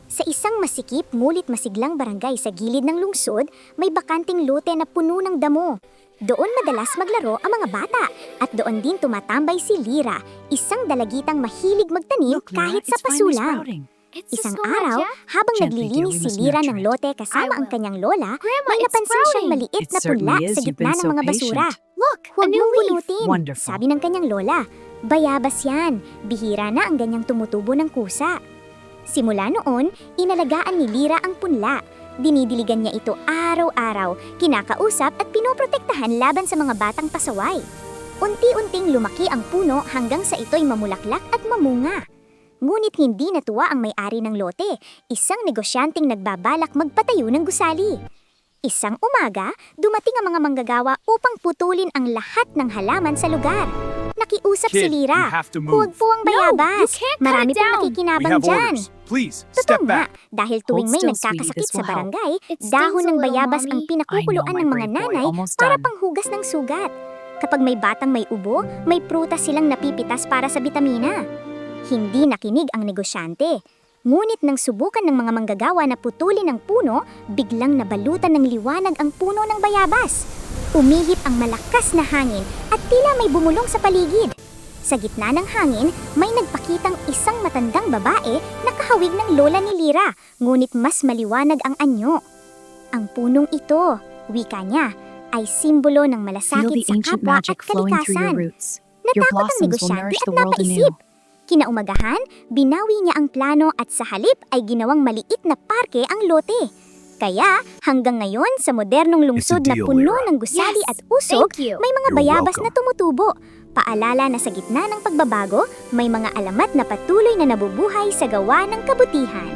Sa isang masikip ngunit masiglang barangay sa gilid ng lungsod, may bakanting lote na puno ng damo. Doon madalas maglaro ang mga bata at doon din tumatambay si Lira, isang dalagitang mahilig magtanim kahit sa pasulang. Isang araw, habang naglilinis si Lira ng lote kasama ang kanyang lola, may napansin siyang maliit na punla sa gitna ng mga basura. Huwag mong bunutin, sabi ng kanyang lola. Bayabas yan, bihira na ang ganyang tumutubo ng kusa. Simula noon, inalagaan ni Lira ang punla. Dinidiligan niya ito araw-araw, kinakausap at pinoprotektahan laban sa mga batang pasaway. Unti-unting lumaki ang puno hanggang sa ito'y mamulaklak at mamunga. Ngunit hindi natuwa ang may-ari ng lote, isang negosyanteng nagbabalak magpatayo ng gusali. Isang umaga, dumating ang mga manggagawa upang putulin ang lahat ng halaman sa lugar. Nakiusap si Lira, huwag po ang bayabas, marami pong nakikinabang dyan. Totoo nga, dahil tuwing may nagkakasakit sa barangay, dahon ng bayabas ang pinakukuluan ng mga nanay para panghugas ng sugat. Kapag may batang may ubo, may prutas silang napipitas para sa bitamina. Hindi nakinig ang negosyante. Ngunit nang subukan ng mga manggagawa na putulin ang puno, biglang nabalutan ng liwanag ang puno ng bayabas. Umihip ang malakas na hangin at tila may bumulong sa paligid. Sa gitna ng hangin, may nagpakitang isang matandang babae na kahawig ng lola ni Lira, ngunit mas maliwanag ang anyo. Ang punong ito, wika niya, ay simbolo ng malasakit sa kapwa at kalikasan. Natakot ang negosyante at napaisip. Kinaumagahan, binawi niya ang plano at sa halip ay ginawang maliit na parke ang lote. Kaya hanggang ngayon sa modernong lungsod na puno ng gusali at usog, may mga bayabas na tumutubo. Paalala na sa gitna ng pagbabago, may mga alamat na patuloy na nabubuhay sa gawa ng kabutihan.